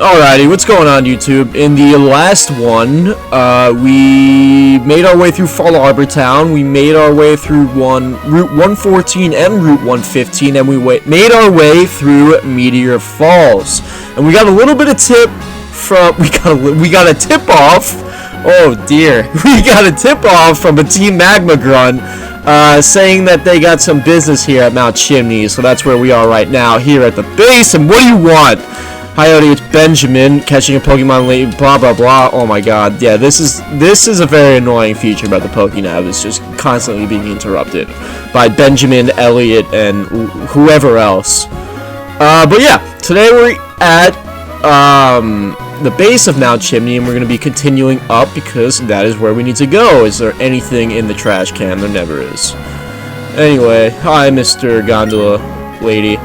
Alrighty, what's going on, YouTube? In the last one, we made our way through Fall Arbor Town, we made our way through Route 114 and Route 115, and we made our way through Meteor Falls. And we got a little bit of tip from, we got a tip off, oh dear, we got a tip off from a Team Magma Grunt, saying that they got some business here at Mount Chimney, so that's where we are right now, here at the base, and what do you want? Hi, Odie, it's Benjamin, catching a Pokemon late, blah, blah, blah. Oh my god, yeah, this is a very annoying feature about the Pokénav. It's just constantly being interrupted by Benjamin, Elliot, and whoever else. But yeah, today we're at, the base of Mount Chimney, and we're going to be continuing up because that is where we need to go. Is there anything in the trash can? There never is. Anyway, hi, Mr. Gondola Lady.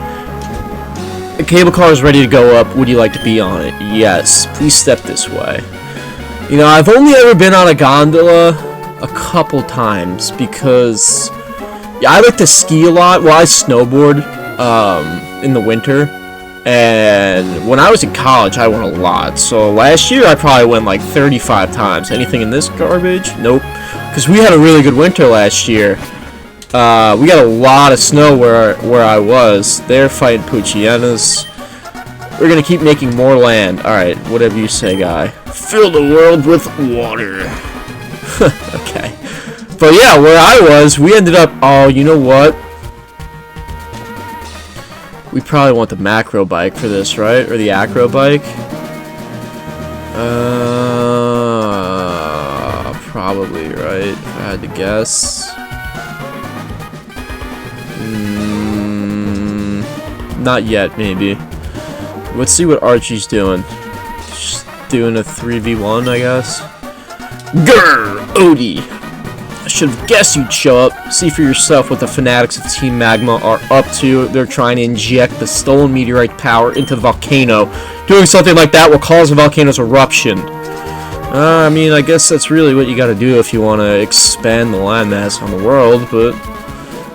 The cable car is ready to go up. Would you like to be on it? Yes. Please step this way. You know, I've only ever been on a gondola a couple times because yeah, I like to ski a lot. Well, I snowboard in the winter. And when I was in college, I went a lot. So last year, I probably went like 35 times. Anything in this garbage? Nope. Because we had a really good winter last year. We got a lot of snow where I was. They're fighting Poochyenas. We're gonna keep making more land. Alright, whatever you say, guy. Fill the world with water. Okay. But yeah, where I was, we ended up... Oh, you know what? We probably want the macro bike for this, right? Or the acro bike? Probably, right? If I had to guess. Not yet, maybe. Let's see what Archie's doing. Just doing a 3v1, I guess. Grr! Odie! I should have guessed you'd show up. See for yourself what the fanatics of Team Magma are up to. They're trying to inject the stolen meteorite power into the volcano. Doing something like that will cause the volcano's eruption. I mean, I guess that's really what you gotta do if you want to expand the landmass on the world, but...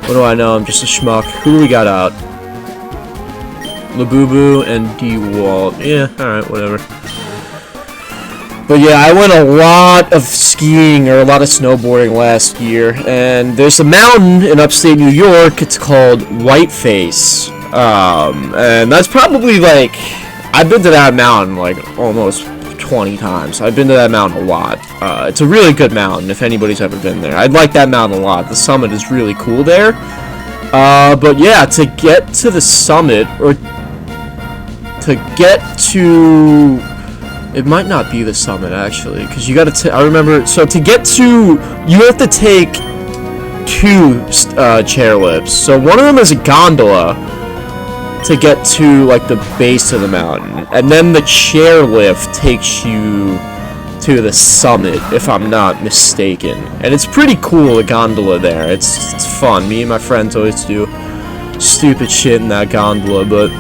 What do I know? I'm just a schmuck. Who do we got out? Labubu and D-Walt. Yeah, alright, whatever. But yeah, I went a lot of skiing or a lot of snowboarding last year, and there's a mountain in upstate New York. It's called Whiteface. And that's probably like... I've been to that mountain like almost 20 times. I've been to that mountain a lot. It's a really good mountain if anybody's ever been there. I'd like that mountain a lot. The summit is really cool there. But yeah, to get to the summit, or to get to... It might not be the summit, actually, because you gotta I remember... So to get to... You have to take two chairlifts. So one of them is a gondola to get to, like, the base of the mountain. And then the chairlift takes you to the summit, if I'm not mistaken. And it's pretty cool, the gondola there. It's fun. Me and my friends always do stupid shit in that gondola, but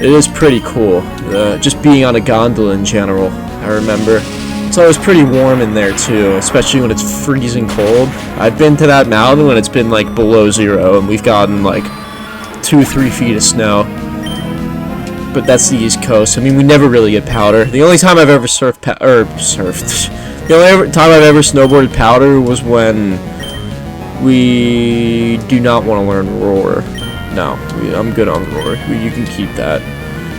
it is pretty cool. Just being on a gondola in general, I remember. It's always pretty warm in there, too, especially when it's freezing cold. I've been to that mountain when it's been, like, below 0, and we've gotten, like, 2-3 feet of snow. But that's the East Coast. I mean, we never really get powder. The only time I've ever surfed. The only time I've ever snowboarded powder was when we do not want to learn Roar. No, I'm good on Roar. You can keep that.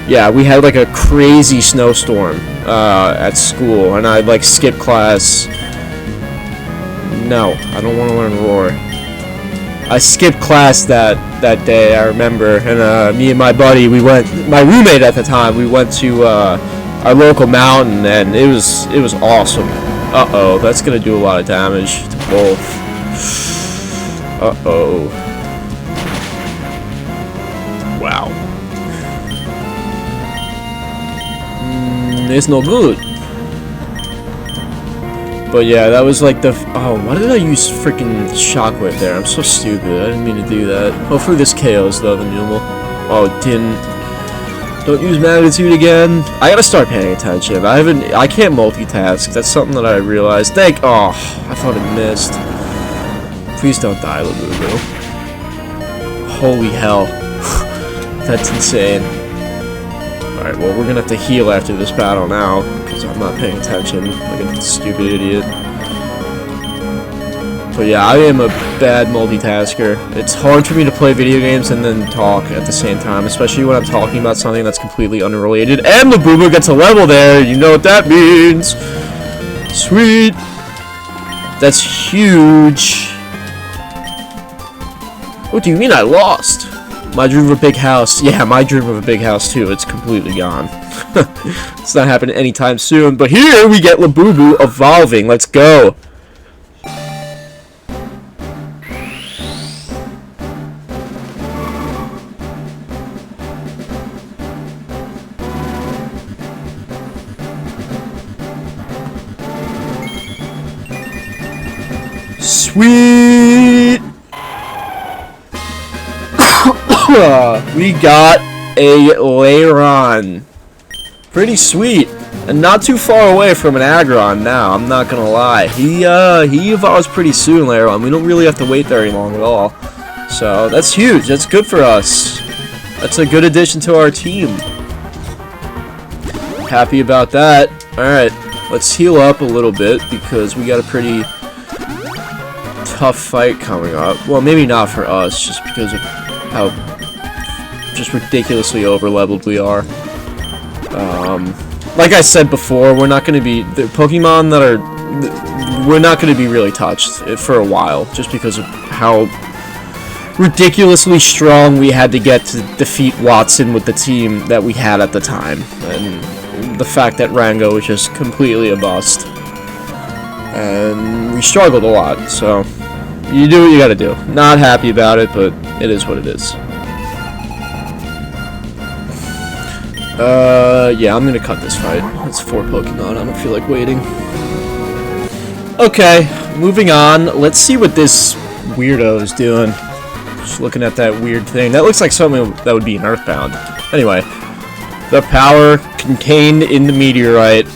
Yeah, we had like a crazy snowstorm at school, and I'd like skip class. No, I don't want to learn Roar. I skipped class that day, I remember, and me and my buddy, my roommate at the time, we went to our local mountain, and it was awesome. Uh-oh, that's gonna do a lot of damage to both. Uh-oh. Wow. It's no good. But yeah, that was like the... Oh, why did I use freaking Shockwave there? I'm so stupid. I didn't mean to do that. Hopefully this KOs though, the Numel. Oh, it didn't. Don't use Magnitude again. I gotta start paying attention. I can't multitask. That's something that I realized. Oh, I thought it missed. Please don't die, Labubu. Holy hell. That's insane. Alright, well, we're gonna have to heal after this battle now, because I'm not paying attention like a stupid idiot. But yeah, I am a bad multitasker. It's hard for me to play video games and then talk at the same time, especially when I'm talking about something that's completely unrelated. And Labubu gets a level there, you know what that means! Sweet! That's huge! What do you mean I lost? My dream of a big house. Yeah, my dream of a big house too. It's completely gone. It's not happening anytime soon. But here we get Labubu evolving. Let's go. Sweet. We got a Lairon. Pretty sweet. And not too far away from an Aggron now, I'm not gonna lie. He evolves pretty soon, Lairon. We don't really have to wait very long at all. So, that's huge. That's good for us. That's a good addition to our team. Happy about that. Alright, let's heal up a little bit because we got a pretty tough fight coming up. Well, maybe not for us, just because of how just ridiculously over-leveled we are. Like I said before, we're not going to be... The Pokemon that are... We're not going to be really touched for a while, just because of how ridiculously strong we had to get to defeat Watson with the team that we had at the time. And the fact that Rango was just completely a bust. And we struggled a lot, so... You do what you gotta do. Not happy about it, but it is what it is. Yeah, I'm gonna cut this fight. It's 4 Pokemon, I don't feel like waiting. Okay, moving on. Let's see what this weirdo is doing. Just looking at that weird thing. That looks like something that would be in Earthbound. Anyway, the power contained in the meteorite.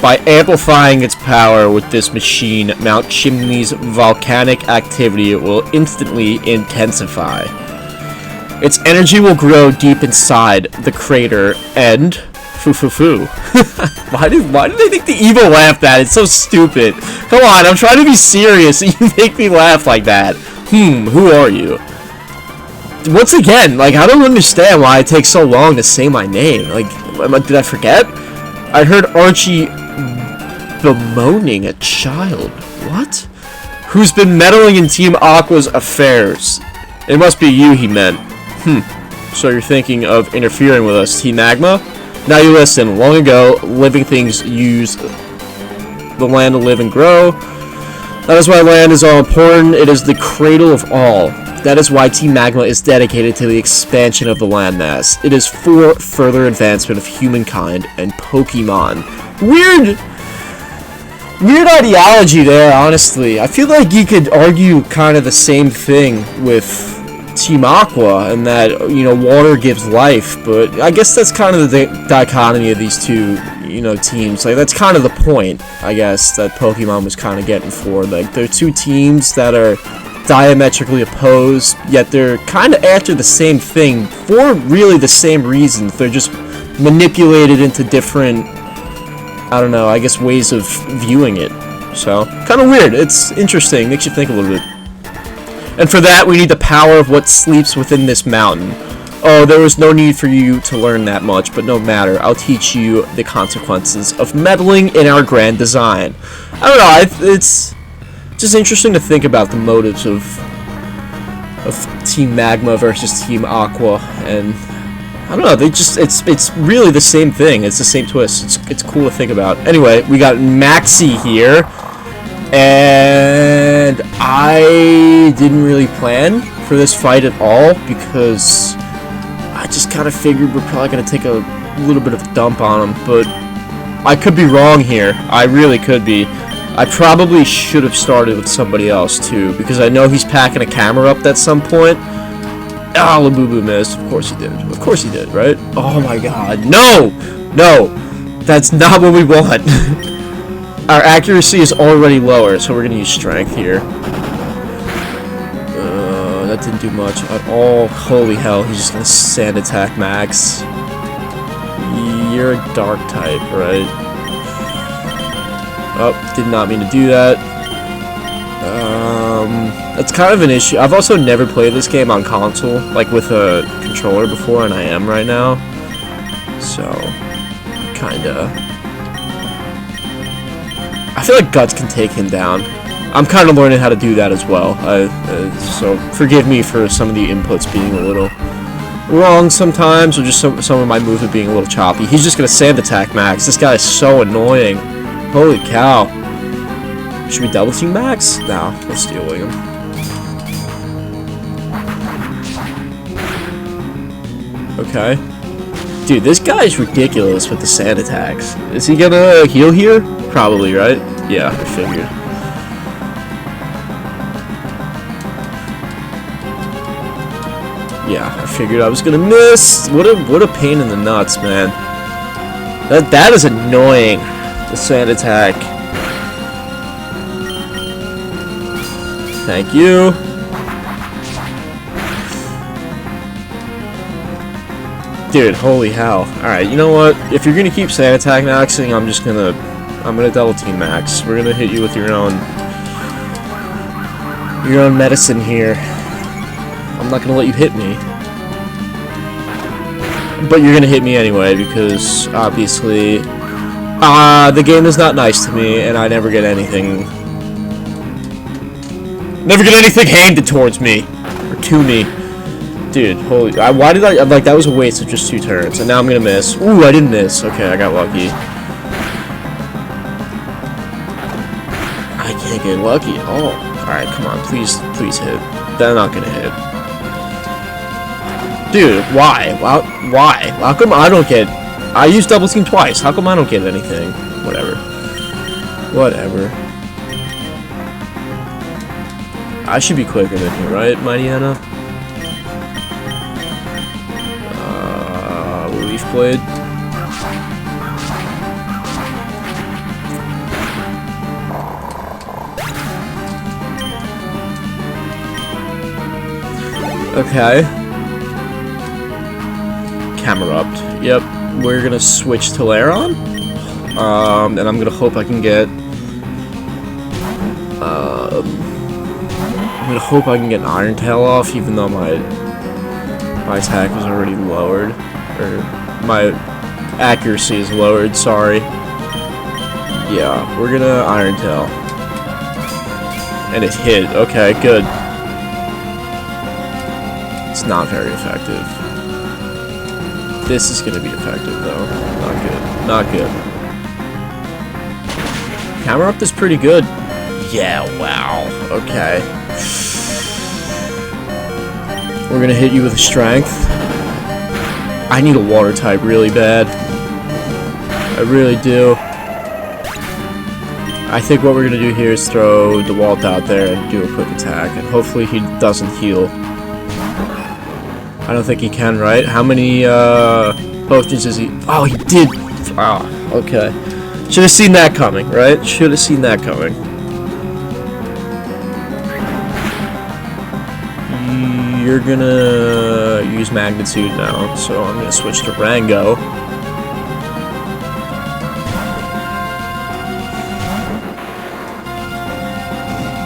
By amplifying its power with this machine, Mount Chimney's volcanic activity will instantly intensify. Its energy will grow deep inside the crater and... Foo-foo-foo. Why did they think the evil laughed at? It's so stupid. Come on, I'm trying to be serious and you make me laugh like that. Who are you? Once again, like, I don't understand why it takes so long to say my name. Like, did I forget? I heard Archie bemoaning a child. What? Who's been meddling in Team Aqua's affairs? It must be you, he meant. So you're thinking of interfering with us, Team Magma? Now you listen. Long ago, living things used the land to live and grow. That is why land is all important. It is the cradle of all. That is why Team Magma is dedicated to the expansion of the landmass. It is for further advancement of humankind and Pokemon. Weird ideology there, honestly. I feel like you could argue kind of the same thing with Team Aqua, and that, you know, water gives life, but I guess that's kind of the dichotomy of these two, you know, teams. Like, that's kind of the point, I guess, that Pokemon was kind of getting for. Like, they're two teams that are diametrically opposed, yet they're kind of after the same thing for really the same reasons. They're just manipulated into different, I don't know, I guess ways of viewing it. So, kind of weird. It's interesting. Makes you think a little bit. And for that, we need the power of what sleeps within this mountain. Oh, there was no need for you to learn that much, but no matter. I'll teach you the consequences of meddling in our grand design. I don't know, it's just interesting to think about the motives of Team Magma versus Team Aqua, and I don't know, they just, it's really the same thing. It's the same twist. It's cool to think about. Anyway, we got Maxie here. And I didn't really plan for this fight at all because I just kind of figured we're probably going to take a little bit of a dump on him, but I could be wrong here. I really could be. I probably should have started with somebody else too, because I know he's packing a camera up at some point. Ah, Labubu missed. Of course he did. Of course he did, right? Oh my god. No! No! That's not what we want. Our accuracy is already lower, so we're going to use strength here. That didn't do much at all. Holy hell, he's just going to sand attack Max. you're a dark type, right? Oh, did not mean to do that. That's kind of an issue. I've also never played this game on console, like with a controller before, and I am right now. So, kinda. I feel like Guts can take him down. I'm kind of learning how to do that as well. So forgive me for some of the inputs being a little wrong sometimes, or just some of my movement being a little choppy. He's just gonna sand attack Max. This guy is so annoying. Holy cow. Should we double team Max? No, we're stealing him. Okay. Dude, this guy is ridiculous with the sand attacks. Is he gonna heal here? Probably, right? Yeah, I figured. Yeah, I figured I was gonna miss. What a pain in the nuts, man. That is annoying. The sand attack. Thank you. Dude, holy hell. Alright, you know what? If you're gonna keep sand attack maxing, I'm gonna double team Max. We're gonna hit you with your own medicine here. I'm not gonna let you hit me. But you're gonna hit me anyway, because obviously the game is not nice to me, and I never get anything handed towards me or to me. Dude, holy, why did I, like, that was a waste of just 2 turns, and now I'm gonna miss. Ooh, I didn't miss. Okay, I got lucky. I can't get lucky at all. Alright, come on, please hit. They're not gonna hit. Dude, why? Why? How come I don't get... I used double team twice. How come I don't get anything? Whatever. Whatever. I should be quicker than you, right, Mighty Anna? Leaf Blade. Okay. Camerupt. Yep. We're gonna switch to Laron. And I'm gonna hope I can get... I'm gonna hope I can get an Iron Tail off, even though my attack was already lowered. Or my accuracy is lowered, sorry. Yeah, we're gonna Iron Tail. And it hit. Okay, good. It's not very effective. This is gonna be effective, though. Not good. Not good. Camerupt is pretty good. Yeah, wow. Okay. We're gonna hit you with a strength. I need a water type really bad. I really do. I think what we're gonna do here is throw DeWalt out there and do a quick attack, and hopefully he doesn't heal. I don't think he can, right? How many potions is he? Oh, he did. Oh, okay. Should have seen that coming, right? Should have seen that coming. You're gonna use Magnitude now, so I'm gonna switch to Rango.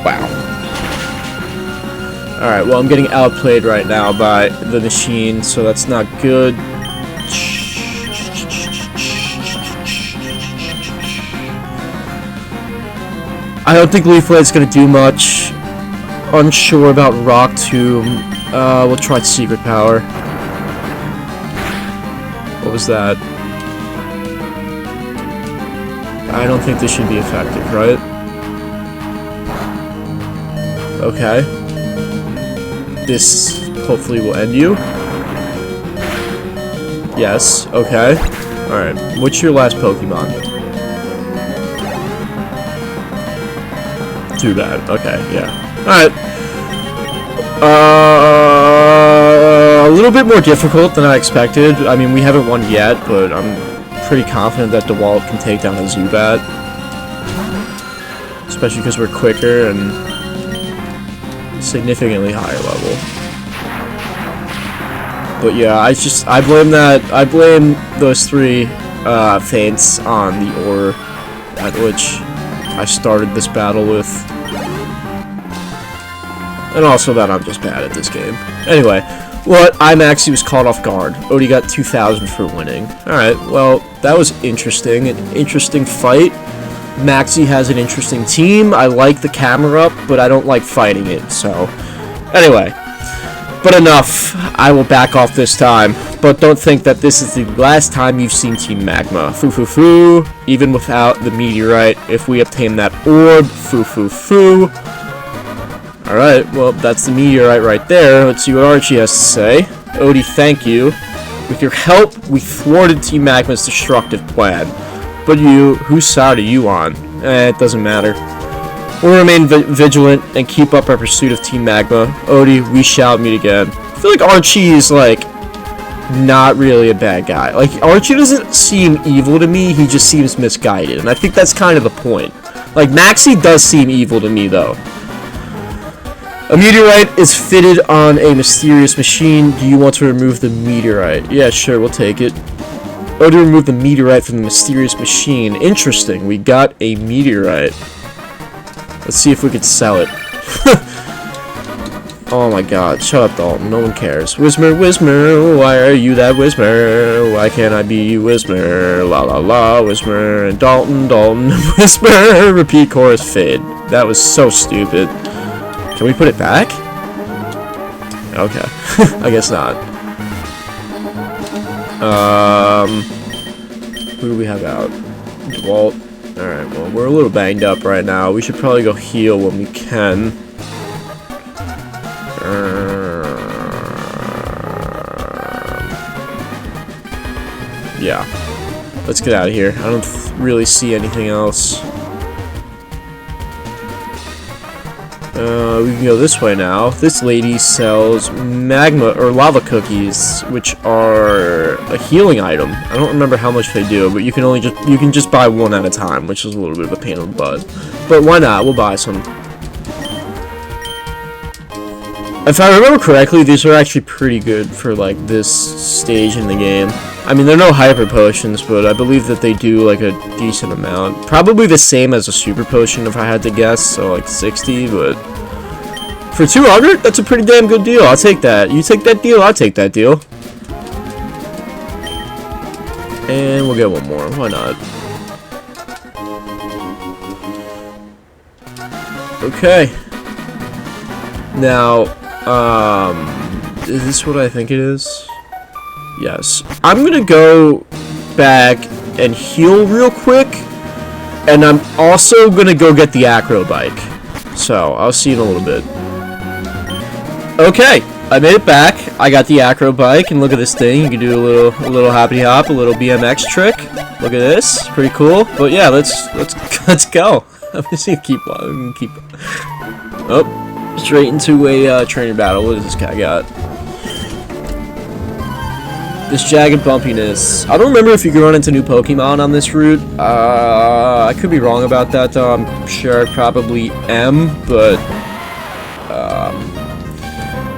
Wow. Alright, well, I'm getting outplayed right now by the machine, so that's not good. I don't think Leaf Blade's gonna do much. Unsure about Rock Tomb. We'll try Secret Power. What was that? I don't think this should be effective, right? Okay. This hopefully will end you. Yes, okay. Alright, what's your last Pokemon? Too bad. Okay, yeah. Alright. A little bit more difficult than I expected. I mean, we haven't won yet, but I'm pretty confident that DeWalt can take down a Zubat. Especially because we're quicker and significantly higher level. But yeah, I blame those 3 feints on the ore at which I started this battle with. And also that I'm just bad at this game. Anyway, what? Maxi was caught off guard. Odie got 2,000 for winning. Alright, well, that was interesting. An interesting fight. Maxi has an interesting team. I like the camera up, but I don't like fighting it, so... Anyway. But enough. I will back off this time. But don't think that this is the last time you've seen Team Magma. Foo foo foo. Even without the meteorite, if we obtain that orb, foo foo foo. Alright, well, that's the meteorite right there. Let's see what Archie has to say. Odie, thank you. With your help, we thwarted Team Magma's destructive plan. But you, whose side are you on? It doesn't matter. We'll remain vigilant and keep up our pursuit of Team Magma. Odie, we shall meet again. I feel like Archie is, like, not really a bad guy. Like, Archie doesn't seem evil to me, he just seems misguided. And I think that's kind of the point. Like, Maxi does seem evil to me, though. A meteorite is fitted on a mysterious machine. Do you want to remove the meteorite? Yeah, sure, we'll take it. Oh, to remove the meteorite from the mysterious machine. Interesting, we got a meteorite. Let's see if we could sell it. Oh my god, shut up, Dalton. No one cares. Whismer, Whismer, why are you that Whismer? Why can't I be Whismer? La la la, Whismer. And Dalton, Dalton, Whismer. Repeat chorus fade. That was so stupid. Can we put it back? Okay. I guess not. Who do we have out? Walt. Alright, well, we're a little banged up right now. We should probably go heal when we can. Yeah. Let's get out of here. I don't really see anything else. We can go this way now. This lady sells magma or lava cookies, which are a healing item. I don't remember how much they do, but you can just buy one at a time, which is a little bit of a pain in the butt. But why not? We'll buy some. If I remember correctly, these are actually pretty good for like this stage in the game. I mean, they're no hyper potions, but I believe that they do like a decent amount. Probably the same as a super potion if I had to guess, so like 60, but for 200, that's a pretty damn good deal. I'll take that. You take that deal, I'll take that deal. And we'll get one more. Why not? Okay. Now, is this what I think it is? Yes. I'm gonna go back and heal real quick, and I'm also gonna go get the acro bike. So, I'll see you in a little bit. Okay, I made it back. I got the acro bike, and look at this thing. You can do a little hoppity hop, a little BMX trick. Look at this, pretty cool. But yeah, let's go. I'm just gonna keep. Oh, straight into a trainer battle. What does this guy got? This jagged bumpiness. I don't remember if you can run into new Pokemon on this route. I could be wrong about that, though. I'm sure I probably am, but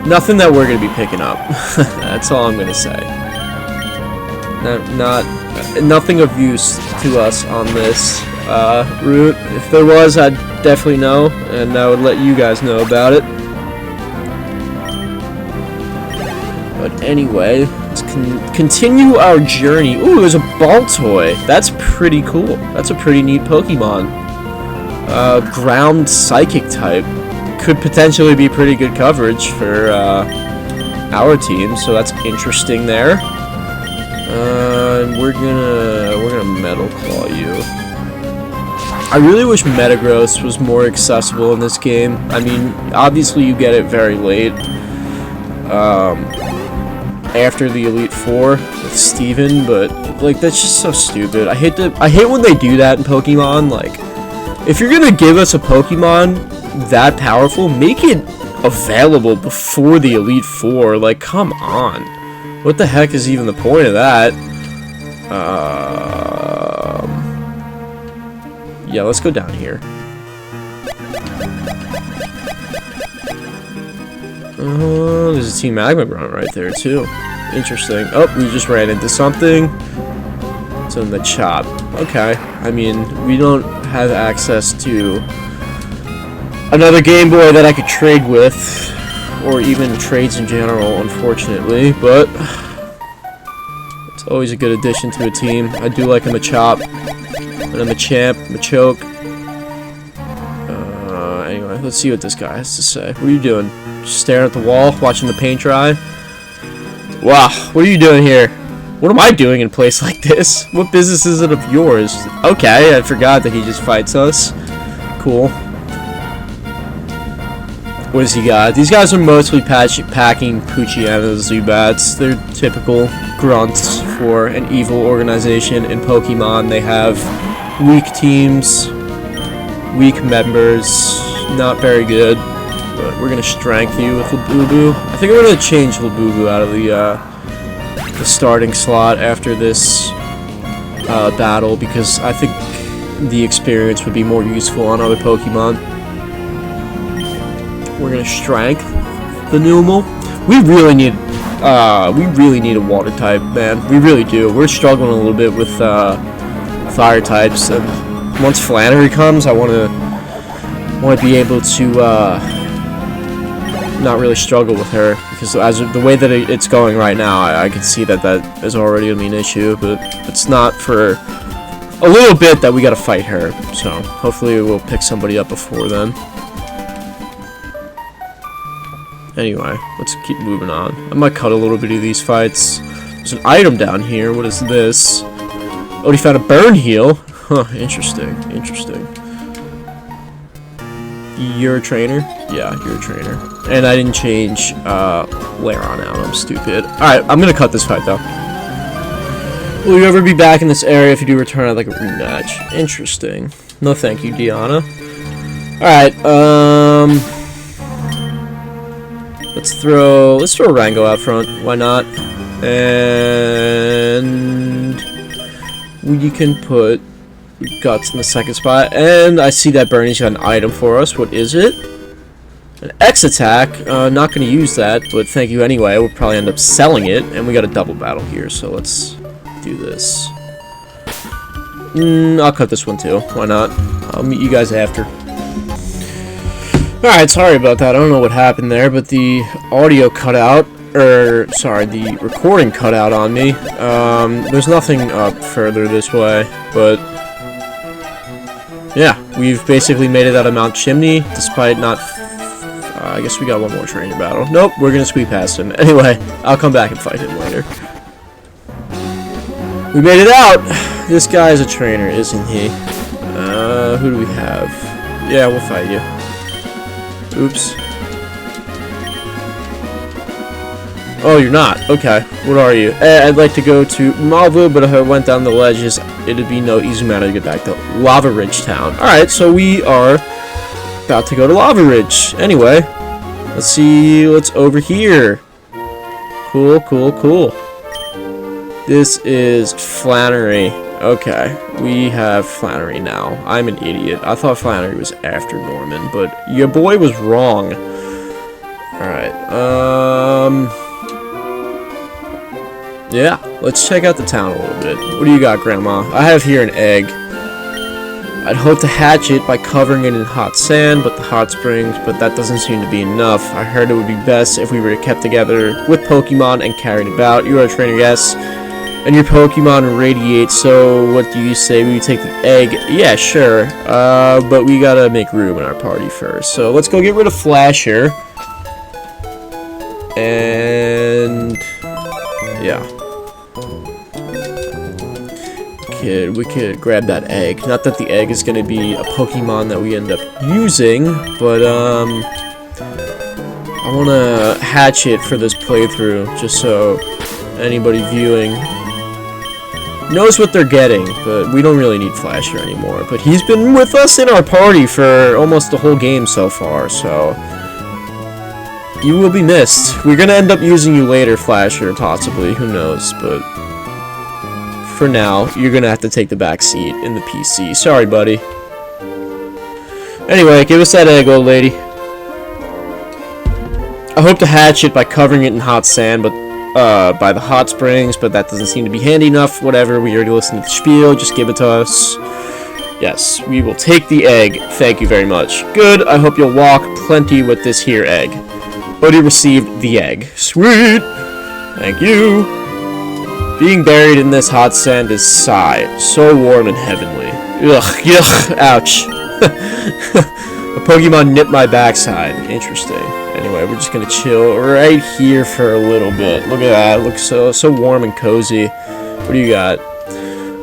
nothing that we're gonna be picking up. That's all I'm gonna say. Nothing of use to us on this route. If there was, I'd definitely know, and I would let you guys know about it. But anyway, let's continue our journey. Ooh, there's a ball toy. That's pretty cool. That's a pretty neat Pokemon. Ground Psychic type. Could potentially be pretty good coverage for our team, so that's interesting there. And we're gonna Metal Claw you. I really wish Metagross was more accessible in this game. I mean, obviously you get it very late. After the Elite Four with Steven, but like that's just so stupid. I hate when they do that in Pokemon. Like, if you're gonna give us a Pokemon that powerful, make it available before the Elite Four. Like, come on. What the heck is even the point of that? Yeah, let's go down here. There's a Team Magma grunt right there, too. Interesting. Oh, we just ran into something. to the chop. Okay, I mean, we don't have access to another Game Boy that I could trade with, or even trades in general, unfortunately, but it's always a good addition to a team. I do like him a chop, and I'm a champ, I'm a choke. Anyway, let's see what this guy has to say. What are you doing? Just staring at the wall, watching the paint dry? Wow, what are you doing here? What am I doing in a place like this? What business is it of yours? Okay, I forgot that he just fights us. Cool. What does he got? These guys are mostly packing Poochyena Zubats. They're typical grunts for an evil organization in Pokemon. They have weak teams, weak members, not very good. But we're gonna strength you with Labubu. I think I'm gonna change Labubu out of the starting slot after this battle, because I think the experience would be more useful on other Pokemon. We're gonna strength the Numel. We really need a water type, man. We really do. We're struggling a little bit with fire types, and once Flannery comes, I want to be able to not really struggle with her, because as the way that it's going right now, I can see that that is already gonna be an issue. But it's not for a little bit that we gotta fight her. So hopefully we'll pick somebody up before then. Anyway, let's keep moving on. I might cut a little bit of these fights. There's an item down here. What is this? Oh, he found a burn heal. Huh, interesting, interesting. You're a trainer? Yeah, you're a trainer. And I didn't change Laron out. I'm stupid. Alright, I'm gonna cut this fight though. Will you ever be back in this area? If you do return, I'd like a rematch. Interesting. No thank you, Deanna. Alright, let's throw Rango out front. Why not? And we can put Guts in the second spot. And I see that Bernie's got an item for us. What is it? An X attack. Not going to use that, but thank you anyway. We'll probably end up selling it. And we got a double battle here, so let's do this. I'll cut this one too. Why not? I'll meet you guys after. Alright, sorry about that. I don't know what happened there, but the audio cut out. Sorry, the recording cut out on me. There's nothing up further this way, but yeah, we've basically made it out of Mount Chimney, despite not... I guess we got one more trainer battle. Nope, we're gonna squeeze past him. Anyway, I'll come back and fight him later. We made it out! This guy is a trainer, isn't he? Who do we have? Yeah, we'll fight you. Oops. Oh, you're not. Okay. What are you? I'd like to go to Malvo, but if I went down the ledges, it'd be no easy matter to get back to Lava Ridge Town. Alright, so we are about to go to Lava Ridge. Anyway, let's see what's over here. Cool, cool, cool. This is Flannery. Okay, we have Flannery now. I'm an idiot. I thought Flannery was after Norman, but your boy was wrong. Alright, yeah, let's check out the town a little bit. What do you got, Grandma? I have here an egg. I'd hope to hatch it by covering it in hot sand, but the hot springs, but that doesn't seem to be enough. I heard it would be best if we were kept together with Pokemon and carried about. You are a trainer, yes, and your Pokemon radiate, so what do you say we take the egg? Yeah, sure, but we gotta make room in our party first. So let's go get rid of Flasher. And yeah. We could grab that egg. Not that the egg is going to be a Pokemon that we end up using, but I want to hatch it for this playthrough, just so anybody viewing knows what they're getting. But we don't really need Flasher anymore. But he's been with us in our party for almost the whole game so far, so you will be missed. We're going to end up using you later, Flasher, possibly. Who knows, but for now, you're gonna have to take the back seat in the PC. Sorry, buddy. Anyway, give us that egg, old lady. I hope to hatch it by covering it in hot sand, but by the hot springs, but that doesn't seem to be handy enough. Whatever, we already listened to the spiel, just give it to us. Yes, we will take the egg. Thank you very much. Good, I hope you'll walk plenty with this here egg. Already received the egg. Sweet! Thank you. Being buried in this hot sand is sigh. So warm and heavenly. Ugh, yuck, ouch. A Pokemon nipped my backside. Interesting. Anyway, we're just gonna chill right here for a little bit. Look at that. It looks so warm and cozy. What do you got?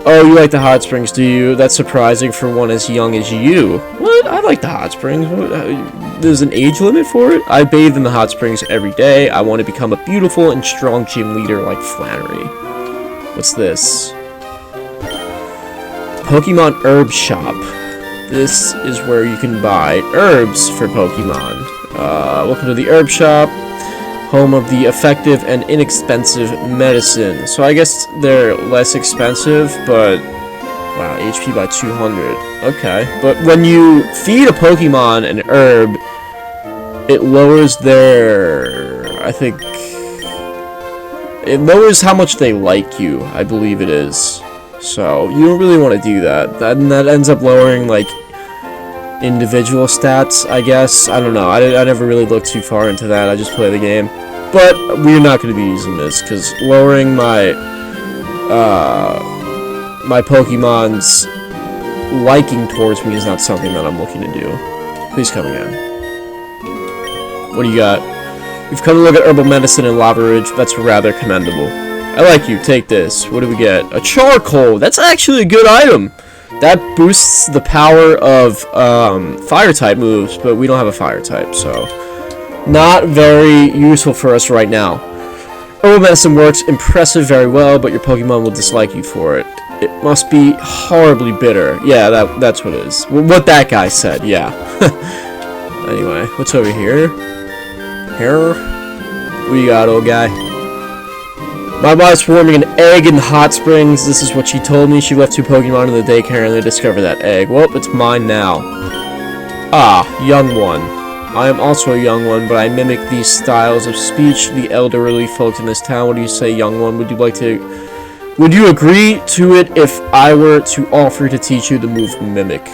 Oh, you like the hot springs, do you? That's surprising for one as young as you. What? I like the hot springs. There's an age limit for it? I bathe in the hot springs every day. I want to become a beautiful and strong gym leader like Flannery. What's this? Pokemon Herb Shop. This is where you can buy herbs for Pokemon. Welcome to the Herb Shop, home of the effective and inexpensive medicine. So I guess they're less expensive, but wow, HP by 200. Okay, but when you feed a Pokemon an herb, it lowers their, I think, it lowers how much they like you, I believe it is. So you don't really want to do that. That ends up lowering like individual stats, I guess. I don't know. I never really looked too far into that. I just play the game. But we're not going to be using this because lowering my my Pokemon's liking towards me is not something that I'm looking to do. Please come again. What do you got? We've come to look at herbal medicine in Lava Ridge. That's rather commendable. I like you. Take this. What do we get? A charcoal. That's actually a good item. That boosts the power of fire type moves, but we don't have a fire type, so not very useful for us right now. Herbal medicine works impressive very well, but your Pokemon will dislike you for it. It must be horribly bitter. Yeah, that's what it is. What that guy said, yeah. Anyway, what's over here? Here? What do you got, old guy? My wife's forming an egg in the hot springs. This is what she told me. She left 2 Pokemon in the daycare and they discovered that egg. Well, it's mine now. Ah, young one. I am also a young one, but I mimic these styles of speech. The elderly folks in this town. What do you say, young one? Would you agree to it if I were to offer to teach you the move Mimic?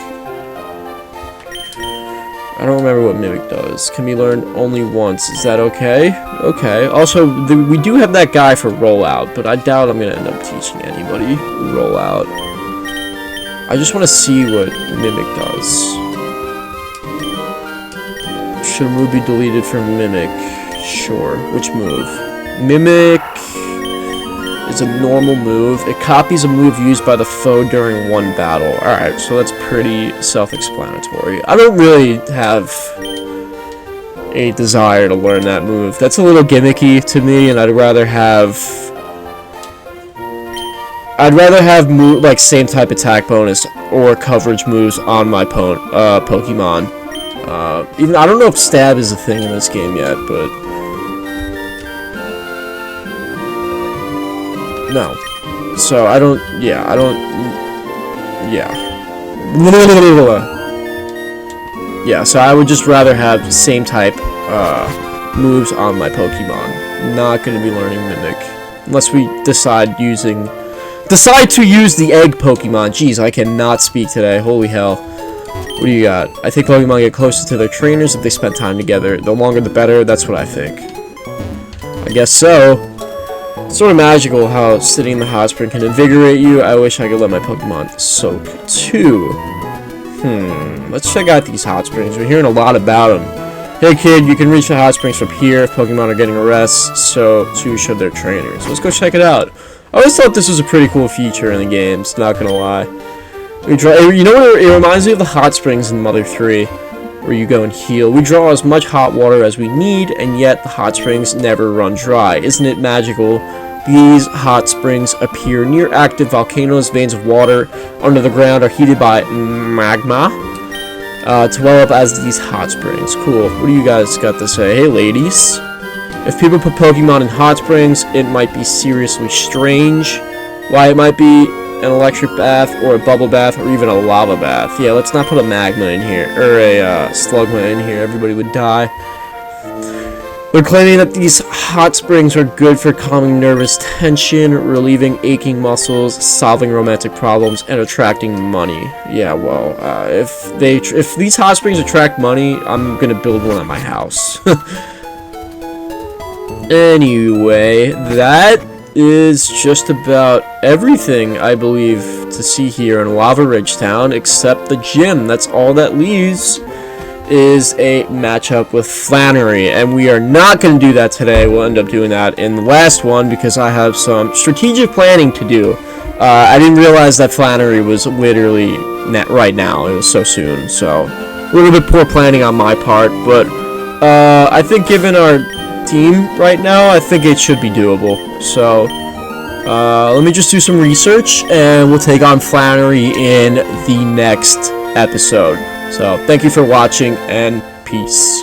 I don't remember what Mimic does. Can be learned only once. Is that okay? Okay. Also, we do have that guy for Rollout, but I doubt I'm going to end up teaching anybody Rollout. I just want to see what Mimic does. Should a move be deleted from Mimic? Sure. Which move? Mimic is a normal move. It copies a move used by the foe during one battle. Alright, so that's pretty self-explanatory. I don't really have a desire to learn that move. That's a little gimmicky to me, and I'd rather have like same type attack bonus or coverage moves on my Pokemon. Even I don't know if stab is a thing in this game yet, but no. So yeah. Yeah, so I would just rather have same type moves on my Pokemon. Not going to be learning Mimic. Unless we decide to use the egg Pokemon. Jeez, I cannot speak today. Holy hell. What do you got? I think Pokemon get closer to their trainers if they spend time together. The longer the better, that's what I think. I guess so. It's sort of magical how sitting in the hot spring can invigorate you. I wish I could let my Pokemon soak too. Let's check out these hot springs. We're hearing a lot about them. Hey kid, you can reach the hot springs from here if Pokemon are getting a rest, so too should their trainers. Let's go check it out. I always thought this was a pretty cool feature in the games, not gonna lie. You know what, it reminds me of the hot springs in Mother 3, where you go and heal. We draw as much hot water as we need, and yet the hot springs never run dry. Isn't it magical? These hot springs appear near active volcanoes. Veins of water under the ground are heated by magma to well up as these hot springs. Cool. What do you guys got to say? Hey, ladies. If people put Pokemon in hot springs, it might be seriously strange. Why it might be an electric bath, or a bubble bath, or even a lava bath. Yeah, let's not put a magma in here, or a slugma in here. Everybody would die. They're claiming that these hot springs are good for calming nervous tension, relieving aching muscles, solving romantic problems, and attracting money. Yeah, well, if these hot springs attract money, I'm gonna build one at my house. Anyway, that is just about everything, I believe, to see here in Lava Ridge Town, except the gym. That's all that leaves is a matchup with Flannery, and we are not going to do that today. We'll end up doing that in the last one because I have some strategic planning to do. I didn't realize that Flannery was literally right now. It was so soon, so a little bit poor planning on my part, but I think given our team right now, I think it should be doable. So let me just do some research, and we'll take on Flannery in the next episode. So, thank you for watching, and peace.